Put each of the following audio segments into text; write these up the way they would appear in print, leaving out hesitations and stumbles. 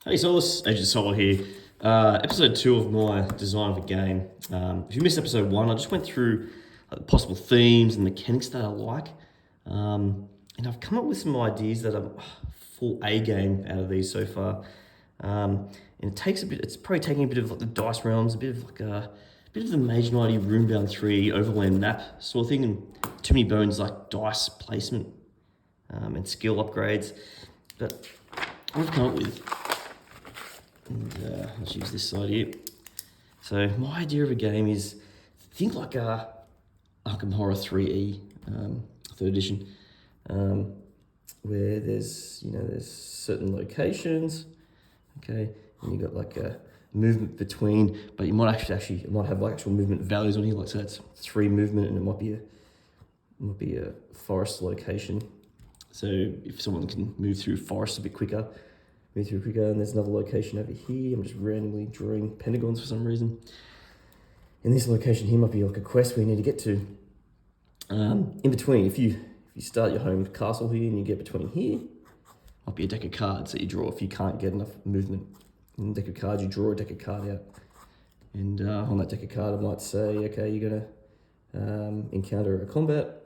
Hey Soloists, Agent Solo here. Episode 2 of my design of a game. If you missed episode 1, I just went through the possible themes and mechanics that I like. And I've come up with some ideas that are full A game out of these so far. And it takes a bit, it's probably taking a bit of like the dice realms, a bit of the Mage Knighty Runebound 3 overland map sort of thing, and too many bones like dice placement and skill upgrades. But what I've come up with, and let's use this side here. So my idea of a game is, think like Arkham Horror 3E, 3rd edition, where there's certain locations, okay, and you got like a movement between, but you might it might have like actual movement values on here, like so that's 3 movement, and it might be a forest location. So if someone can move through forest a bit quicker, and there's another location over here. I'm just randomly drawing pentagons for some reason. And this location here might be like a quest we need to get to. In between, if you start your home castle here and you get between here, might be a deck of cards that you draw if you can't get enough movement. In the deck of cards, you draw a deck of card out. And on that deck of card, I might say, okay, you're gonna encounter a combat,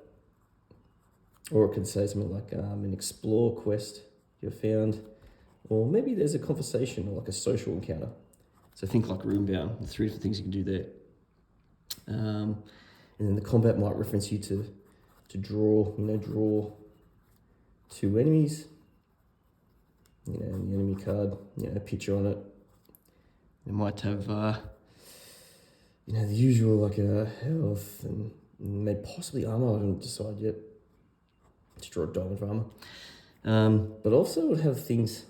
or it could say something like an explore quest you've found. Or maybe there's a conversation or like a social encounter. So think like Runebound, the 3 different things you can do there. And then the combat might reference you to draw 2 enemies. And the enemy card, a picture on it. It might have, the usual like health and maybe possibly armor. I haven't decided yet. Just draw a diamond for armor. But also it would have things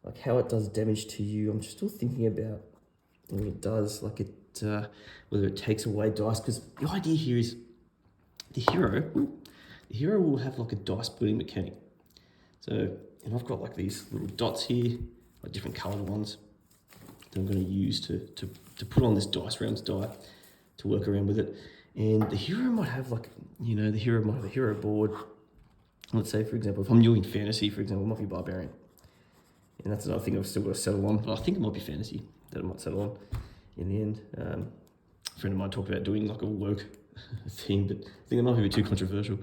like how it does damage to you. I'm just still thinking about what it does, like whether it takes away dice, because the idea here is the hero will have like a dice splitting mechanic. So, and I've got like these little dots here, like different colored ones that I'm going to use to put on this dice realms die to work around with it. And the hero might have like, the hero might have a hero board. Let's say, for example, if I'm doing fantasy, for example, it might be barbarian. And that's another thing I've still got to settle on, but I think it might be fantasy that I might settle on in the end. A friend of mine talked about doing like a woke theme, but I think it might be a bit too controversial.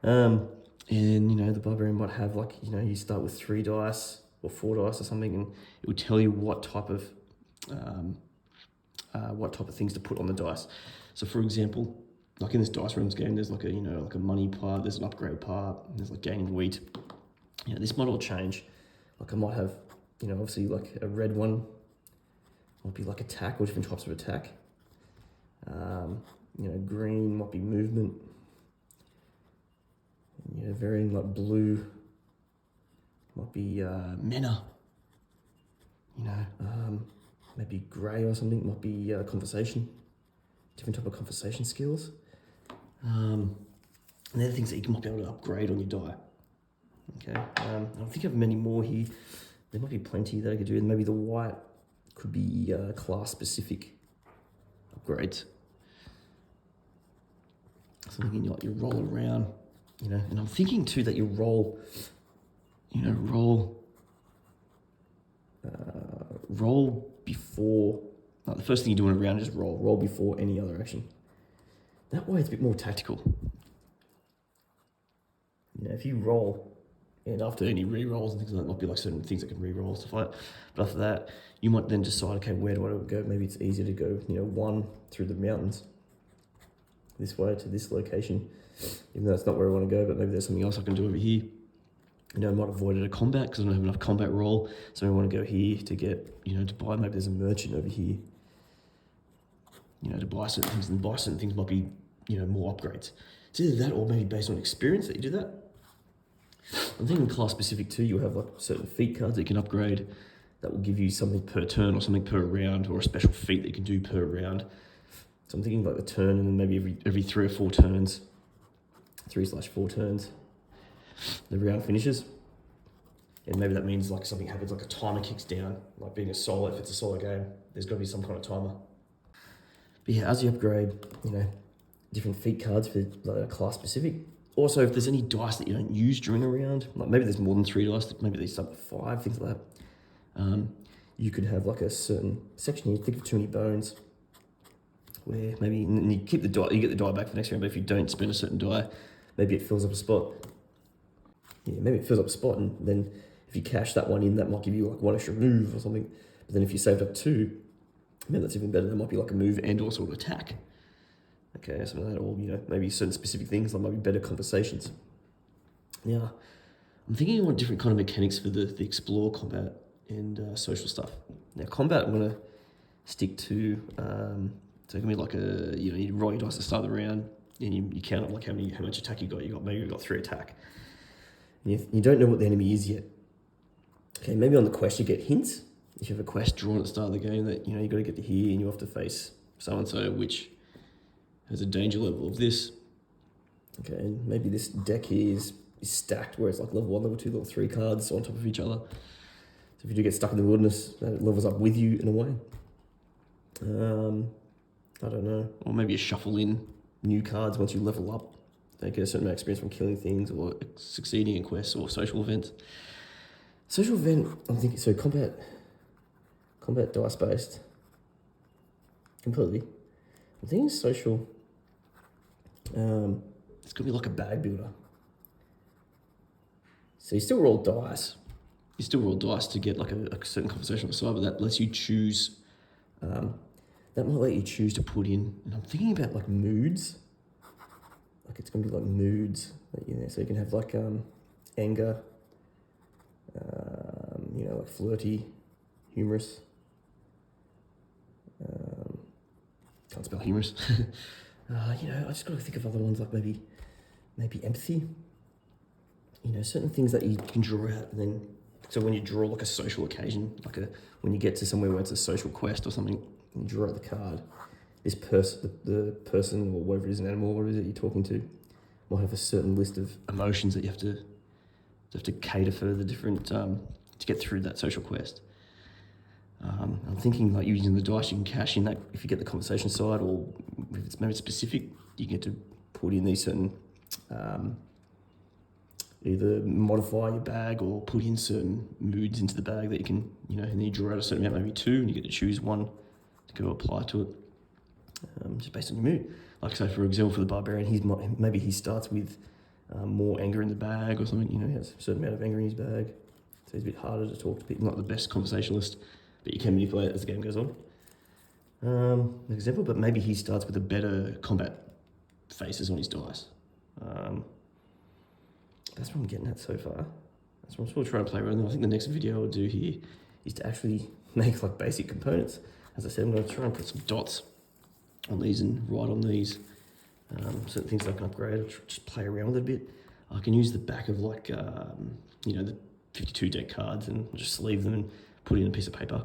And, the barbarian might have like, you start with 3 dice or 4 dice or something, and it will tell you what type of things to put on the dice. So for example, like in this Dice Realms game, there's like a money part, there's an upgrade part, there's like gaining wheat. This might all change. Like I might have, obviously like a red one might be like attack or different types of attack. Green might be movement. Varying like blue might be mana. Maybe grey or something might be conversation. Different type of conversation skills. And they're the things that you might be able to upgrade on your die. Okay, I don't think I have many more here. There might be plenty that I could do, and maybe the white could be class-specific upgrades. So I'm thinking like you roll around, and I'm thinking too that you roll before. Like the first thing you do in a round is just roll before any other action. That way it's a bit more tactical. If you roll, and after any re-rolls and things like that, might be like certain things that can re-roll, stuff like that. But after that, you might then decide, okay, where do I go? Maybe it's easier to go, 1 through the mountains, this way to this location, even though that's not where I want to go, but maybe there's something else I can do over here. I might avoid a combat because I don't have enough combat roll, so I want to go here to get, to buy, maybe there's a merchant over here, to buy certain things, and buy certain things might be, more upgrades. It's either that or maybe based on experience that you do that. I'm thinking class specific too, you'll have like certain feat cards that you can upgrade that will give you something per turn or something per round, or a special feat that you can do per round. So I'm thinking like the turn, and then maybe every 3 or 4 turns, 3/4 turns, the round finishes. And maybe that means like something happens, like a timer kicks down, like being a solo, if it's a solo game, there's got to be some kind of timer. But yeah, as you upgrade, different feat cards for like class specific, Also, if there's any dice that you don't use during a round, like maybe there's more than 3 dice, maybe there's up to 5, things like that. You could have like a certain section here, think of too many bones, where maybe, and you keep the die, you get the die back for the next round, but if you don't spend a certain die, maybe it fills up a spot. Yeah, maybe it fills up a spot, and then if you cash that one in, that might give you like 1 extra move or something. But then if you saved up 2, man, that's even better. That might be like a move and also an attack. Okay, so that all, maybe certain specific things, that might be better conversations. Now, I'm thinking of different kind of mechanics for the explore, combat, and social stuff. Now, combat, I'm gonna stick to, so it can be like you roll your dice at the start of the round, and you count up like how much attack you got. Maybe you got 3 attack. And you don't know what the enemy is yet. Okay, maybe on the quest you get hints. If you have a quest drawn at the start of the game that, you got to get to here and you have to face so-and-so, which has a danger level of this. Okay, and maybe this deck here is stacked where it's like level 1, level 2, level 3 cards on top of each other. So if you do get stuck in the wilderness, that levels up with you in a way. I don't know. Or maybe you shuffle in new cards once you level up. They get a certain amount of experience from killing things or succeeding in quests or social events. Social event, I'm thinking, so combat dice based. Completely. I'm thinking social. It's going to be like a bag builder. So you still roll dice. You still roll dice to get like a certain conversation on the side, but that lets you choose. That might let you choose to put in, and I'm thinking about like moods. Like it's going to be like moods, so you can have like anger, like flirty, humorous. Can't spell humorous. I just got to think of other ones like maybe empathy. Certain things that you can draw out, and then so when you draw like a social occasion, when you get to somewhere where it's a social quest or something, you draw out the card. This person, the person or whatever it is, an animal, what is it you're talking to, might have a certain list of emotions that you have to cater for the different to get through that social quest. I'm thinking like using the dice, you can cash in that if you get the conversation side, or if it's maybe specific, you get to put in these certain either modify your bag or put in certain moods into the bag that you can, and then you draw out a certain amount, maybe 2, and you get to choose one to go apply to it, just based on your mood. Like, so for example, for the barbarian, maybe he starts with more anger in the bag or something, he has a certain amount of anger in his bag, so he's a bit harder to talk to people, not the best conversationalist, but you can manipulate it as the game goes on. An example, but maybe he starts with a better combat faces on his dice. That's what I'm getting at so far. That's what I'm still trying to play around. I think the next video I'll do here is to actually make like basic components. As I said, I'm going to try and put some dots on these and write on these. Certain things I can upgrade, I'll just play around with it a bit. I can use the back of like, the 52 deck cards and just sleeve them and put in a piece of paper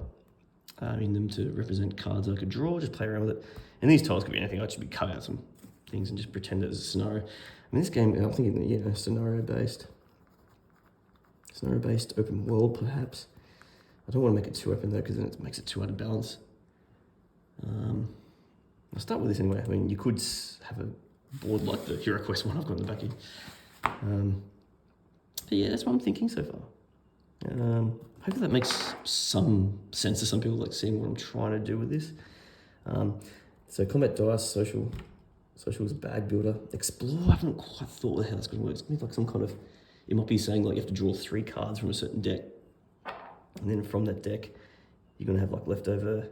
in them to represent cards I could draw, just play around with it. And these tiles could be anything. I'd just cut out some things and just pretend it as a scenario. In this game, I'm thinking, scenario-based open world, perhaps. I don't want to make it too open, though, because then it makes it too out of balance. I'll start with this anyway. I mean, you could have a board like the Hero Quest one I've got in the back here. But yeah, that's what I'm thinking so far. Hopefully that makes some sense to some people, like seeing what I'm trying to do with this. So combat dice, social is a bag builder. Explore, I haven't quite thought of how that's going to work. It's going to be like some kind of, it might be saying like you have to draw 3 cards from a certain deck. And then from that deck, you're going to have like leftover,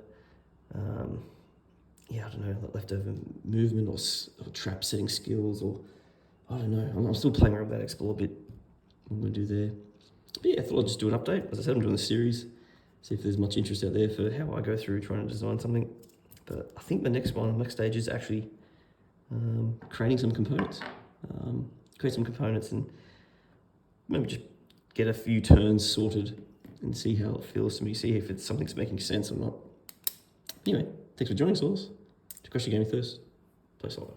like leftover movement or trap setting skills, or I don't know. I'm still playing around with that explore bit. What I'm going to do there. But yeah, I thought I'd just do an update. As I said, I'm doing a series. See if there's much interest out there for how I go through trying to design something. But I think the next stage is actually creating some components. Create some components and maybe just get a few turns sorted and see how it feels to me, see if it's something's making sense or not. Anyway, thanks for joining, Soloists. To crush your gaming thirst, play solo.